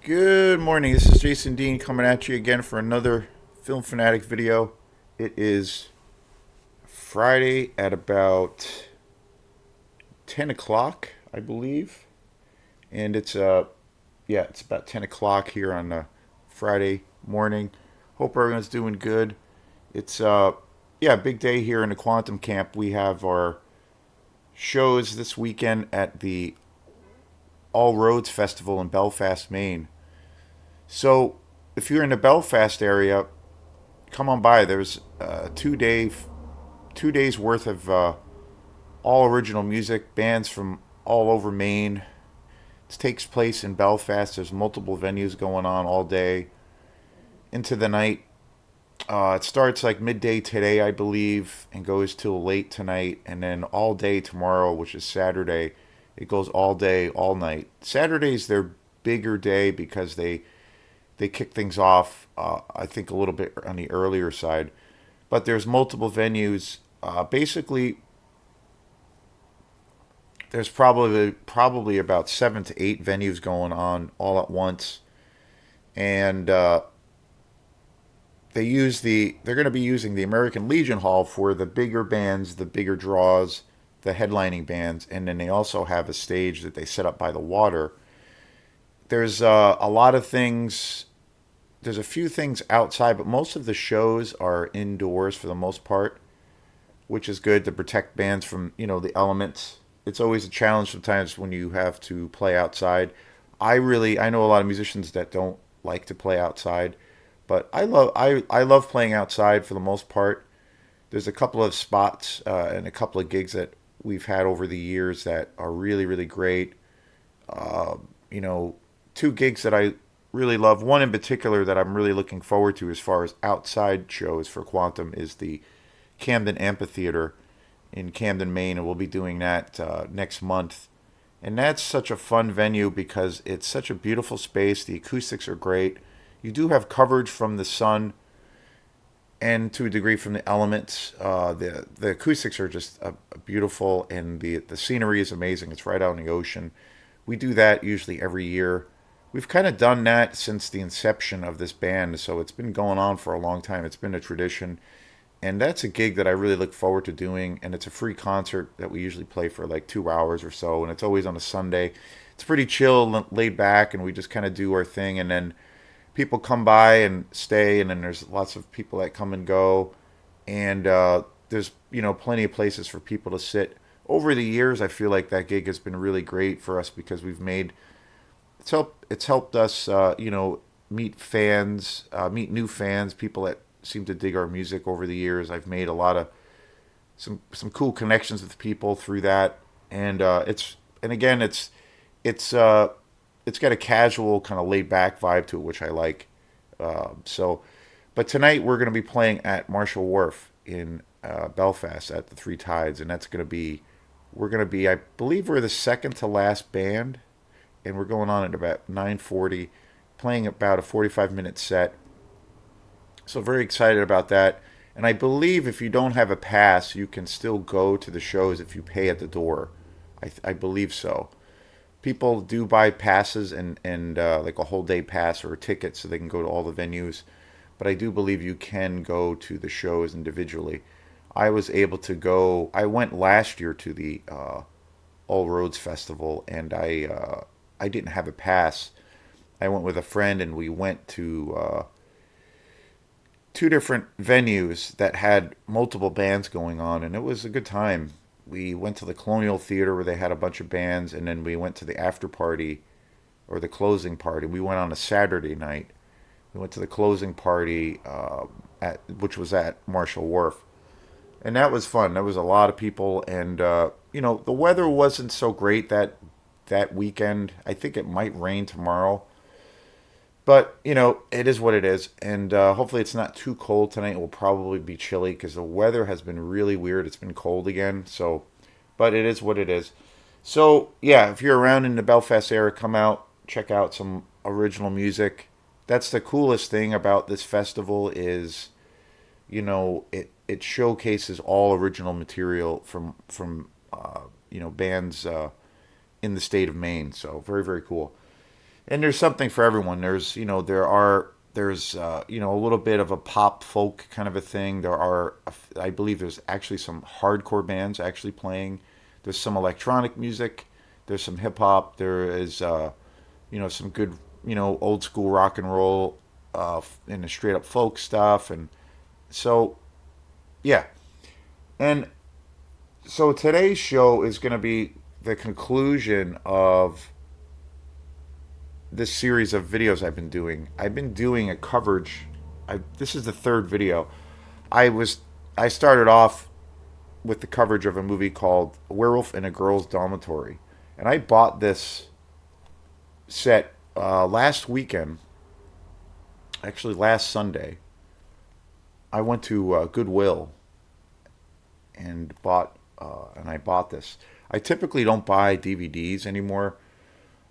Good morning. This is Jason Dean coming at you again for another Film Fanatic video. It is Friday at about 10 o'clock, I believe. And it's about 10 o'clock here on Friday morning. Hope everyone's doing good. It's a big day here in the Quantum Camp. We have our shows this weekend at the All Roads Festival in Belfast, Maine. So, if you're in the Belfast area, come on by. There's 2 days worth of all original music, bands from all over Maine. It takes place in Belfast. There's multiple venues going on all day into the night. It starts like midday today, I believe, and goes till late tonight, and then all day tomorrow, which is Saturday. It goes all day, all night. Saturday's their bigger day because they kick things off, I think, a little bit on the earlier side. But there's multiple venues. Basically, there's probably about 7 to 8 venues going on all at once, and they're going to be using the American Legion Hall for the bigger bands, the bigger draws, the headlining bands, and then they also have a stage that they set up by the water. There's a lot of things. There's a few things outside, but most of the shows are indoors for the most part, which is good to protect bands from the elements. It's always a challenge sometimes when you have to play outside. I know a lot of musicians that don't like to play outside, but I love playing outside for the most part. There's a couple of spots and a couple of gigs that we've had over the years that are really really great. You know, two gigs that I really love. One in particular that I'm really looking forward to as far as outside shows for Quantum is the Camden Amphitheater in Camden, Maine, and we'll be doing that next month. And that's such a fun venue because it's such a beautiful space. The acoustics are great. You do have coverage from the sun and to a degree from the elements. The acoustics are just beautiful, and the scenery is amazing. It's right out in the ocean. We do that usually every year. We've kind of done that since the inception of this band, so it's been going on for a long time. It's been a tradition, and that's a gig that I really look forward to doing. And it's a free concert that we usually play for like 2 hours or so, and it's always on a Sunday. It's pretty chill, laid back, and we just kind of do our thing, and then people come by and stay, and then there's lots of people that come and go, and there's plenty of places for people to sit. Over the years, I feel like that gig has been really great for us because it's helped us meet fans, meet new fans, people that seem to dig our music over the years. I've made a lot of some cool connections with people through that, and it's it's got a casual kind of laid back vibe to it, which I like. So, but tonight we're going to be playing at Marshall Wharf in Belfast at the Three Tides, and we're going to be, I believe we're the second to last band, and we're going on at about 9:40, playing about a 45-minute set. So very excited about that. And I believe if you don't have a pass, you can still go to the shows if you pay at the door. I believe so. People do buy passes and like a whole day pass or a ticket so they can go to all the venues. But I do believe you can go to the shows individually. I was able to go. I went last year to the All Roads Festival, and I didn't have a pass. I went with a friend, and we went to two different venues that had multiple bands going on, and it was a good time. We went to the Colonial Theater where they had a bunch of bands, and then we went to the after party or the closing party. We went on a Saturday night. We went to the closing party which was at Marshall Wharf, and that was fun. There was a lot of people, and the weather wasn't so great that weekend. I think it might rain tomorrow, but it is what it is, and hopefully it's not too cold tonight. It will probably be chilly because the weather has been really weird. It's been cold again, so but it is what it is. So yeah, if you're around in the Belfast area, come out, check out some original music. That's the coolest thing about this festival is it showcases all original material from bands in the state of Maine. So very very cool. And there's something for everyone. There's a little bit of a pop folk kind of a thing. I believe there's actually some hardcore bands actually playing. There's some electronic music. There's some hip hop. There is some good old school rock and roll, and the straight up folk stuff. And so yeah. And so today's show is going to be the conclusion of this series of videos I've been doing. I've been doing a coverage. This is the third video. I was I started off with the coverage of a movie called Werewolf in a Girl's Dormitory, and I bought this set last weekend. Actually, last Sunday, I went to Goodwill and I bought this. I typically don't buy DVDs anymore.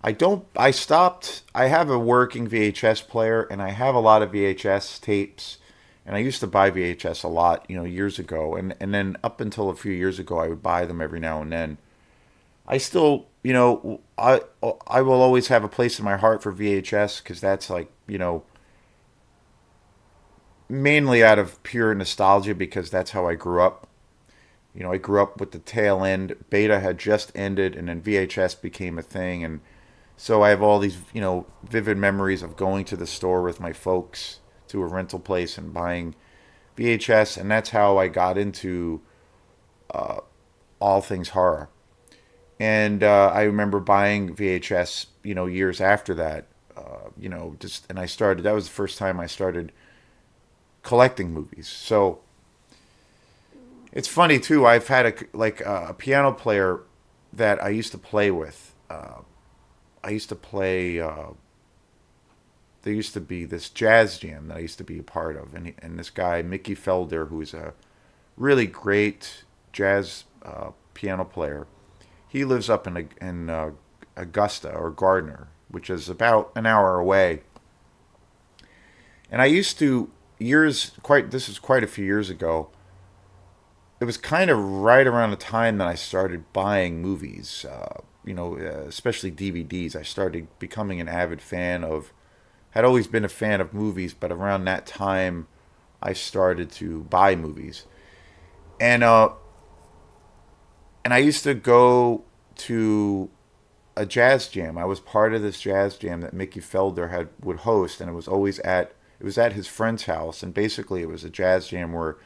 I don't. I stopped. I have a working VHS player, and I have a lot of VHS tapes. And I used to buy VHS a lot, years ago. And then up until a few years ago, I would buy them every now and then. I still, I will always have a place in my heart for VHS because that's like, mainly out of pure nostalgia because that's how I grew up. I grew up with the tail end. Beta had just ended, and then VHS became a thing, and so I have all these, vivid memories of going to the store with my folks to a rental place and buying VHS, and that's how I got into all things horror. And I remember buying VHS, years after that. And I started. That was the first time I started collecting movies. So it's funny too. I've had a piano player that I used to play with. I used to play. There used to be this jazz jam that I used to be a part of, and this guy Mickey Felder, who's a really great jazz piano player. He lives up in Augusta or Gardner, which is about an hour away. And I used to years quite. This is quite a few years ago. It was kind of right around the time that I started buying movies, especially DVDs. I started becoming an avid fan of, had always been a fan of movies, but around that time, I started to buy movies. And and I used to go to a jazz jam. I was part of this jazz jam that Mickey Felder would host, and it was at his friend's house, and basically it was a jazz jam where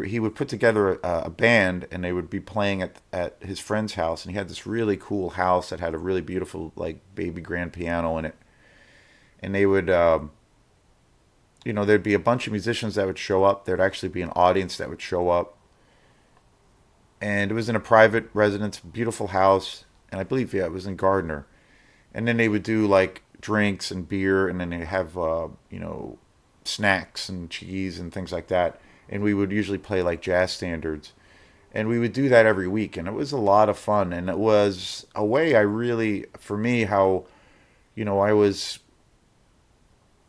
he would put together a band and they would be playing at his friend's house, and he had this really cool house that had a really beautiful like baby grand piano in it, and they would there'd be a bunch of musicians that would show up. There'd actually be an audience that would show up, and it was in a private residence, beautiful house, and I believe it was in Gardner. And then they would do like drinks and beer, and then they have snacks and cheese and things like that. And we would usually play like jazz standards, and we would do that every week, and it was a lot of fun. And it was a way for me, how I was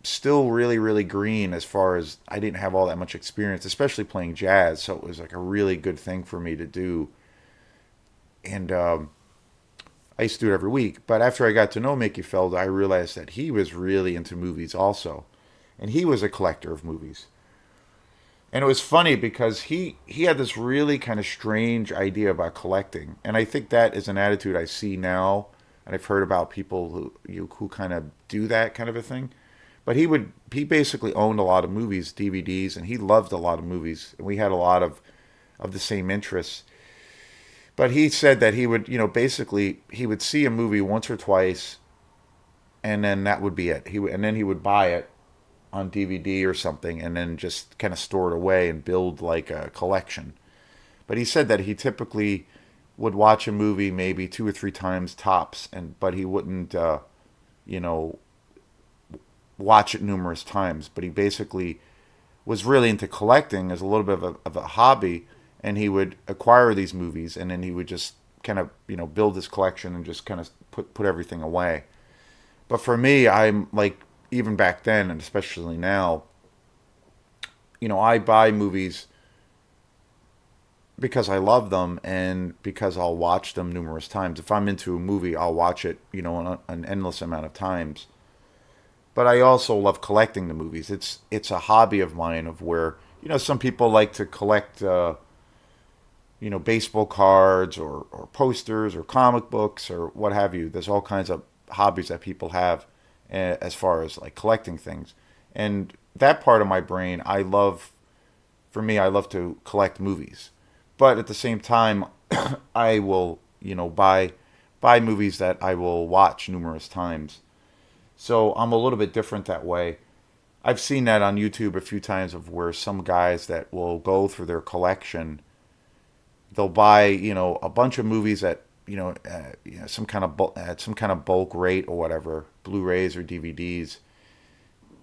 still really really green as far as I didn't have all that much experience, especially playing jazz. So it was like a really good thing for me to do, and I used to do it every week. But after I got to know Mickey Feld, I realized that he was really into movies also, and he was a collector of movies. And it was funny because he had this really kind of strange idea about collecting, and I think that is an attitude I see now, and I've heard about people who kind of do that kind of a thing. But he basically owned a lot of movies, DVDs, and he loved a lot of movies, and we had a lot of the same interests. But he said that he would, basically he would see a movie once or twice, and then that would be it. And then he would buy it on DVD or something, and then just kind of store it away and build like a collection. But he said that he typically would watch a movie maybe two or three times tops, but he wouldn't, you know, watch it numerous times. But he basically was really into collecting as a little bit of a hobby, and he would acquire these movies, and then he would just kind of build his collection and just kind of put everything away. But for me, I'm like, even back then and especially now, I buy movies because I love them and because I'll watch them numerous times. If I'm into a movie, I'll watch it, an endless amount of times. But I also love collecting the movies. It's a hobby of mine of where, some people like to collect baseball cards or posters or comic books or what have you. There's all kinds of hobbies that people have as far as like collecting things. And that part of my brain, for me, I love to collect movies. But at the same time, I will, buy movies that I will watch numerous times. So I'm a little bit different that way. I've seen that on YouTube a few times of where some guys that will go through their collection, they'll buy, a bunch of movies at, some kind of at some kind of bulk rate or whatever, Blu-rays or DVDs,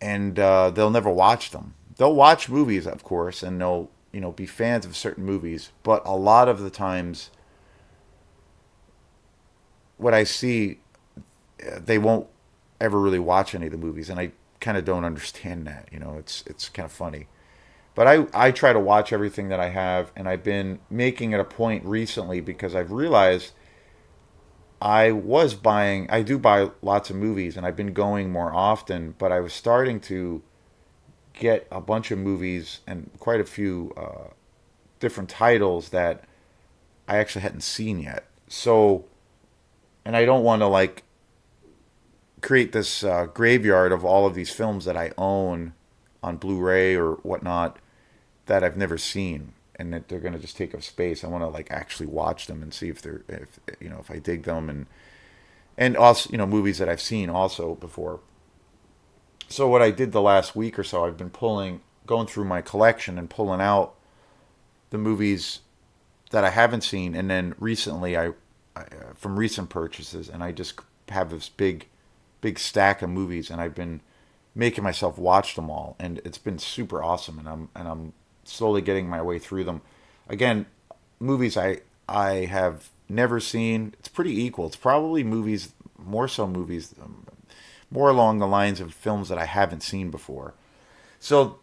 and they'll never watch them. They'll watch movies, of course, and they'll, be fans of certain movies, but a lot of the times what I see, they won't ever really watch any of the movies, and I kind of don't understand that. It's kind of funny. But I try to watch everything that I have, and I've been making it a point recently because I've realized I do buy lots of movies, and I've been going more often, but I was starting to get a bunch of movies and quite a few different titles that I actually hadn't seen yet. So, and I don't want to like create this graveyard of all of these films that I own on Blu-ray or whatnot that I've never seen, and that they're gonna just take up space. I want to like actually watch them and see if I dig them, and also movies that I've seen also before. So what I did the last week or so, I've been going through my collection and pulling out the movies that I haven't seen, and then recently from recent purchases, and I just have this big stack of movies, and I've been making myself watch them all, and it's been super awesome, and I'm slowly getting my way through them. Again, movies I have never seen. It's pretty equal. It's probably movies, more along the lines of films that I haven't seen before. So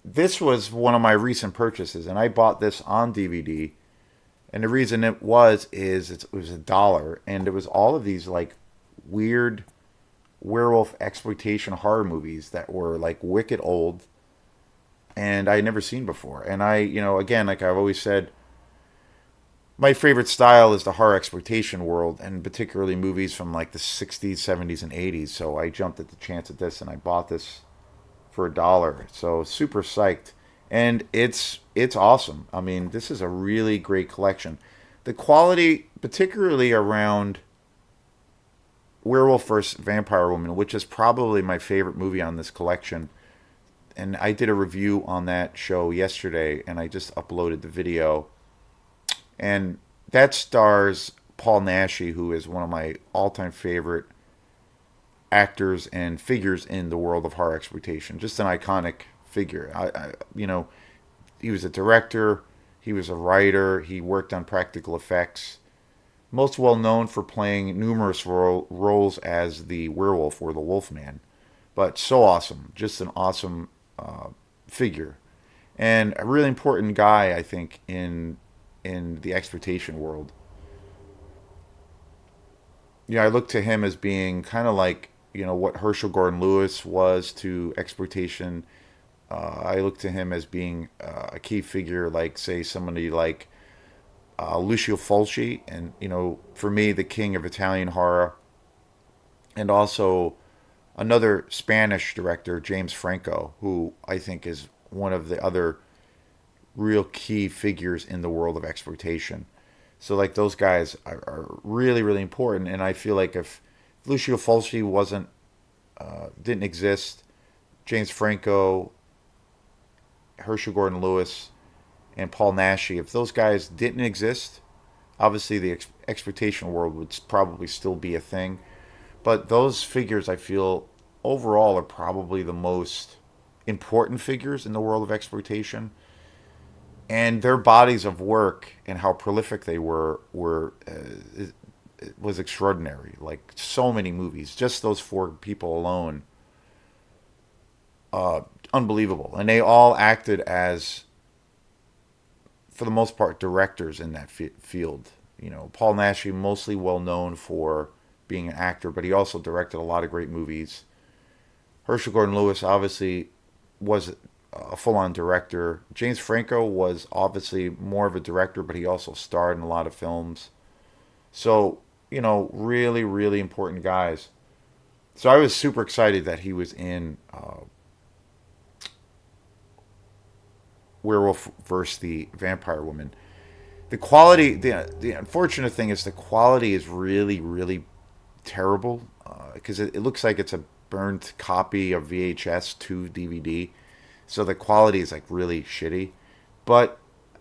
this was one of my recent purchases, and I bought this on DVD. And the reason it was $1, and it was all of these like weird werewolf exploitation horror movies that were like wicked old and I had never seen before. And again, like I've always said, my favorite style is the horror exploitation world, and particularly movies from like the 60s, 70s, and 80s. So I jumped at the chance at this, and I bought this for $1. So super psyched, and it's awesome. I mean, this is a really great collection. The quality, particularly around Werewolf vs. Vampire Woman, which is probably my favorite movie on this collection. And I did a review on that show yesterday, and I just uploaded the video. And that stars Paul Naschy, who is one of my all-time favorite actors and figures in the world of horror exploitation. Just an iconic figure. He was a director, he was a writer, he worked on practical effects. Most well known for playing numerous roles as the werewolf or the wolfman. But so awesome. Just an awesome figure. And a really important guy, I think, in the exploitation world. I look to him as being kind of like, what Herschel Gordon Lewis was to exploitation. I look to him as being a key figure, like, say, somebody like Lucio Fulci, and, for me, the king of Italian horror. And also another Spanish director, James Franco, who I think is one of the other real key figures in the world of exploitation. So like those guys are really really important, and I feel like if Lucio Fulci didn't exist, James Franco, Herschel Gordon Lewis, and Paul Naschy, if those guys didn't exist, obviously the exploitation world would probably still be a thing. But those figures, I feel, overall are probably the most important figures in the world of exploitation, and their bodies of work and how prolific they were it was extraordinary. Like so many movies, just those four people alone, unbelievable. And they all acted as for the most part, directors in that field. You know, Paul Naschy, mostly well known for being an actor, but he also directed a lot of great movies. Herschel Gordon Lewis obviously was a full on director. James Franco was obviously more of a director, but he also starred in a lot of films. So, you know, really, really important guys. So I was super excited that he was in Werewolf versus the Vampire Woman. The quality, the unfortunate thing is the quality is really, really terrible because it looks like it's a burnt copy of VHS to DVD. So the quality is like really shitty. But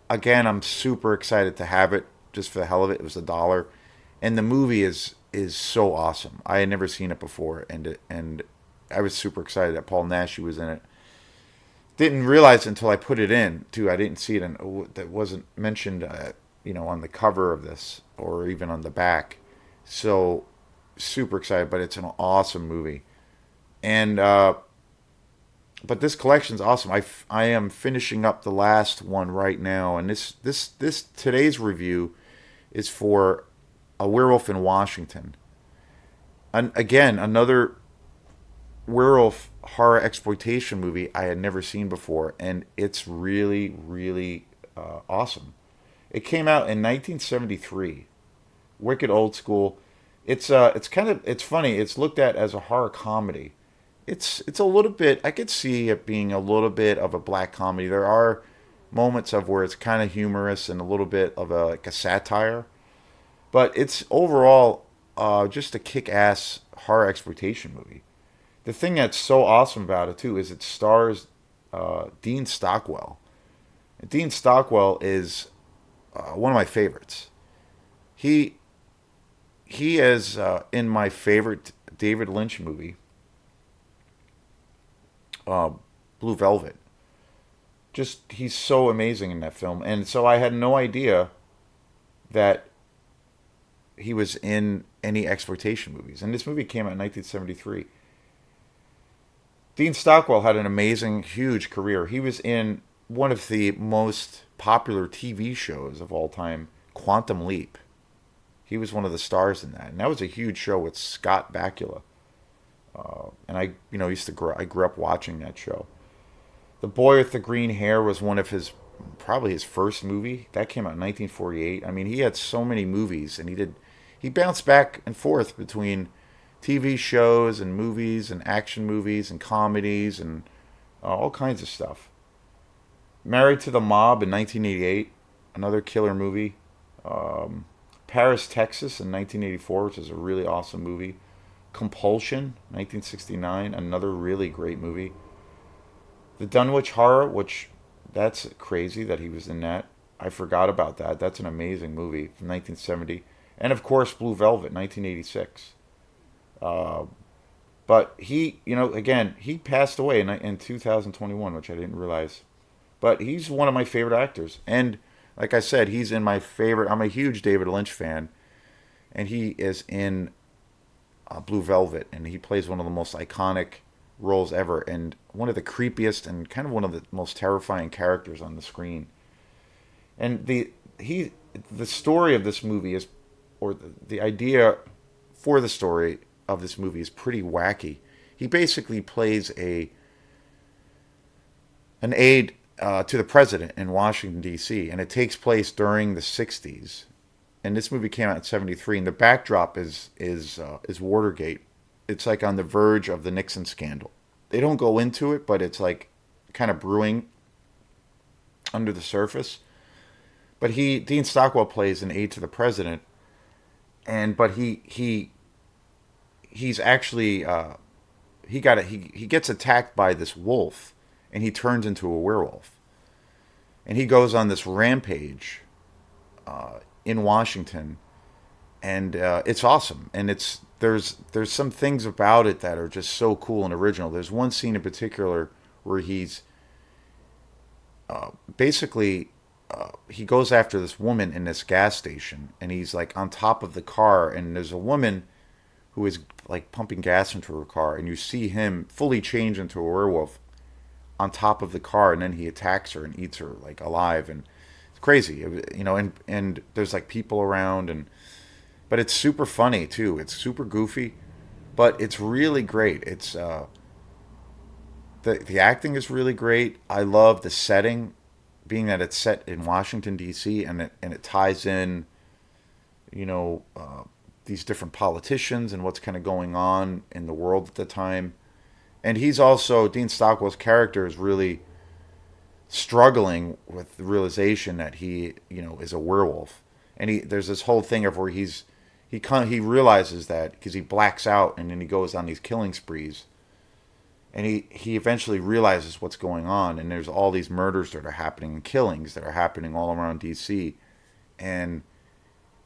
again, I'm super excited to have it just for the hell of it. It was $1, and the movie is so awesome. I had never seen it before, and I was super excited that Paul Naschy was in it. Didn't realize until I put it in too. I didn't see it, and that wasn't mentioned, on the cover of this or even on the back. So super excited, but it's an awesome movie. And but this collection's awesome. I am finishing up the last one right now, and this today's review is for A Werewolf in Washington. And again, another werewolf horror exploitation movie I had never seen before, and it's really, really awesome. It came out in 1973. Wicked old school. It's funny. It's looked at as a horror comedy. It's a little bit. I could see it being a little bit of a black comedy. There are moments of where it's kind of humorous and a little bit of a like a satire, but it's overall just a kick-ass horror exploitation movie. The thing that's so awesome about it too is it stars Dean Stockwell. And Dean Stockwell is one of my favorites. He he is in my favorite David Lynch movie, uh, Blue Velvet. Just he's so amazing in that film, and so I had no idea that he was in any exploitation movies. And this movie came out in 1973. Dean Stockwell had an amazing, huge career. He was in one of the most popular TV shows of all time, Quantum Leap. He was one of the stars in that, and that was a huge show with Scott Bakula. And I grew up watching that show. The Boy with the Green Hair was one of his, probably his first movie. That came out in 1948. I mean, he had so many movies, and he bounced back and forth between TV shows and movies and action movies and comedies and all kinds of stuff. Married to the Mob in 1988, another killer movie. Paris, Texas in 1984, which is a really awesome movie. Compulsion, 1969, another really great movie. The Dunwich Horror, which that's crazy that he was in that. I forgot about that. That's an amazing movie from 1970. And of course, Blue Velvet, 1986. Uh, but again, he passed away in 2021, which I didn't realize. But he's one of my favorite actors. And like I said, he's in my favorite. I'm a huge David Lynch fan. And he is in Blue Velvet. And he plays one of the most iconic roles ever. And one of the creepiest and kind of one of the most terrifying characters on the screen. And the story of this movie is, or the idea for the story of this movie is pretty wacky. He basically plays an aide to the president in Washington D.C. and it takes place during the '60s. And this movie came out in '73, and the backdrop is Watergate. It's like on the verge of the Nixon scandal. They don't go into it, but it's like kind of brewing under the surface. But Dean Stockwell plays an aide to the president, but he's actually he gets attacked by this wolf, and he turns into a werewolf, and he goes on this rampage in Washington, and it's awesome, and there's some things about it that are just so cool and original. There's one scene in particular where he's basically he goes after this woman in this gas station, and he's like on top of the car, and there's a woman who is like pumping gas into her car, and you see him fully change into a werewolf on top of the car, and then he attacks her and eats her like alive, and crazy. And there's like people around, and but it's super funny too. It's super goofy, but it's really great. It's the acting is really great. I love the setting, being that it's set in Washington D.C. and it ties in, you know, these different politicians and what's kind of going on in the world at the time. And he's also Dean Stockwell's character is really struggling with the realization that he is a werewolf. And there's this whole thing of where he realizes that because he blacks out and then he goes on these killing sprees, and he eventually realizes what's going on, and there's all these murders that are happening and killings that are happening all around DC. And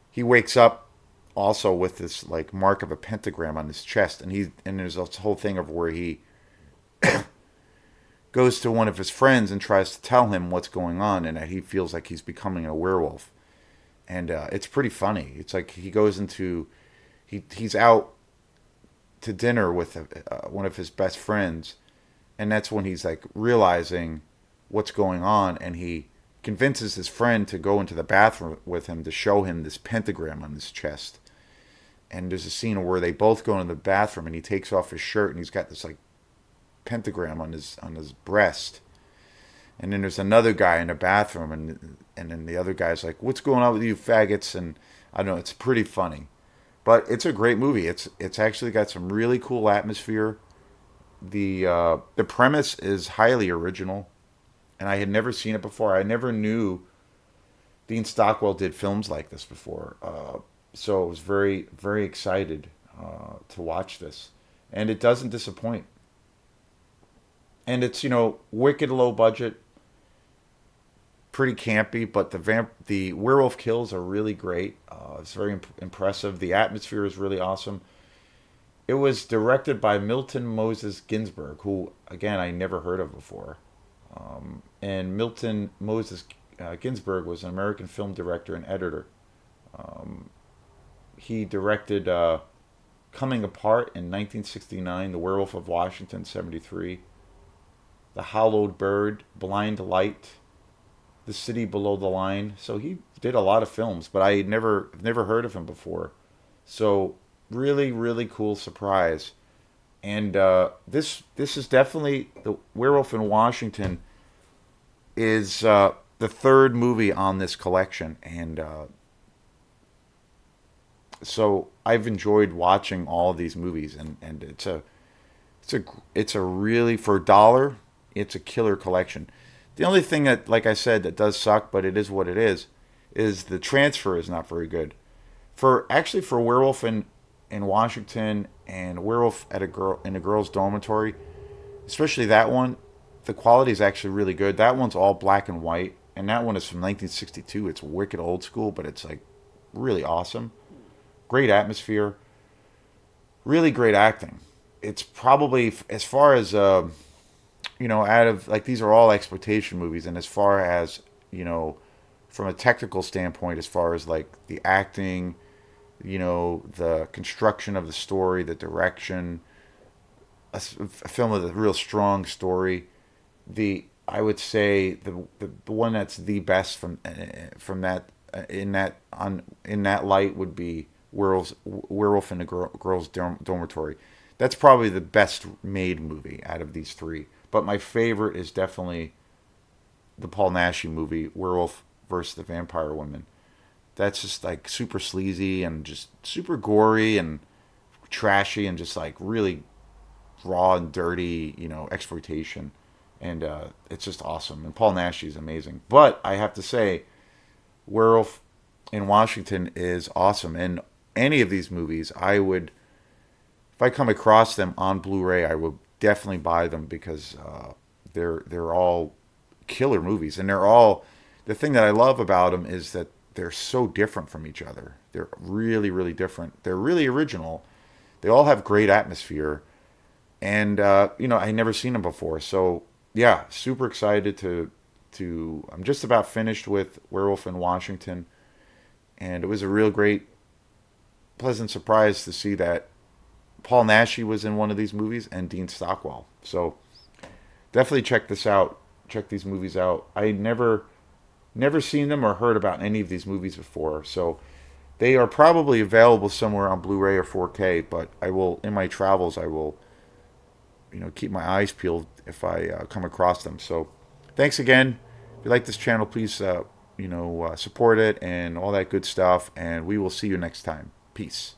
he wakes up also with this like mark of a pentagram on his chest, and there's this whole thing of where he goes to one of his friends and tries to tell him what's going on and that he feels like he's becoming a werewolf. And it's pretty funny. It's like he goes into he's out to dinner with one of his best friends, and that's when he's like realizing what's going on, and he convinces his friend to go into the bathroom with him to show him this pentagram on his chest. And there's a scene where they both go into the bathroom, and he takes off his shirt, and he's got this like pentagram on his breast. And then there's another guy in the bathroom, and then the other guy's like, "What's going on with you faggots?" And I don't know, it's pretty funny. But it's a great movie. It's actually got some really cool atmosphere. The premise is highly original, and I had never seen it before. I never knew Dean Stockwell did films like this before. So I was very, very excited to watch this. And it doesn't disappoint. And it's, wicked low budget, pretty campy, but the werewolf kills are really great. It's very impressive. The atmosphere is really awesome. It was directed by Milton Moses Ginsburg, who, again, I never heard of before. And Milton Moses Ginsburg was an American film director and editor. He directed Coming Apart in 1969, The Werewolf of Washington 73, The Hallowed Bird, Blind Light, The City Below the Line. So he did a lot of films, but I had never heard of him before. So really, really cool surprise. And this is definitely The Werewolf in Washington is the third movie on this collection, and so I've enjoyed watching all of these movies, and it's a really, for a dollar, it's a killer collection. The only thing that, like I said, that does suck, but it is what it is the transfer is not very good. For Werewolf in Washington and Werewolf at a girl in a girl's dormitory, especially that one, the quality is actually really good. That one's all black and white, and that one is from 1962. It's wicked old school, but it's like really awesome. Great atmosphere, really great acting. It's probably as far as out of like these are all exploitation movies, and as far as from a technical standpoint, as far as like the acting, the construction of the story, the direction, a film with a real strong story. I would say the one that's the best from that in that light would be Werewolf in a Girl's Dormitory. That's probably the best made movie out of these three. But my favorite is definitely the Paul Naschy movie, Werewolf versus the Vampire Woman. That's just like super sleazy and just super gory and trashy and just like really raw and dirty, exploitation. And it's just awesome. And Paul Naschy is amazing. But I have to say, Werewolf in Washington is awesome. And any of these movies, if I come across them on Blu-ray, I will definitely buy them because they're all killer movies. And the thing that I love about them is that they're so different from each other. They're really, really different. They're really original. They all have great atmosphere. And, I never seen them before. So, yeah, super excited I'm just about finished with Werewolf in Washington. And it was a real great, pleasant surprise to see that Paul Naschy was in one of these movies and Dean Stockwell. So definitely check this out. Check these movies out. I never Never seen them or heard about any of these movies before. So they are probably available somewhere on Blu-ray or 4K. But I will, in my travels, I will, keep my eyes peeled if I come across them. So thanks again. If you like this channel, please, support it and all that good stuff. And we will see you next time. Peace.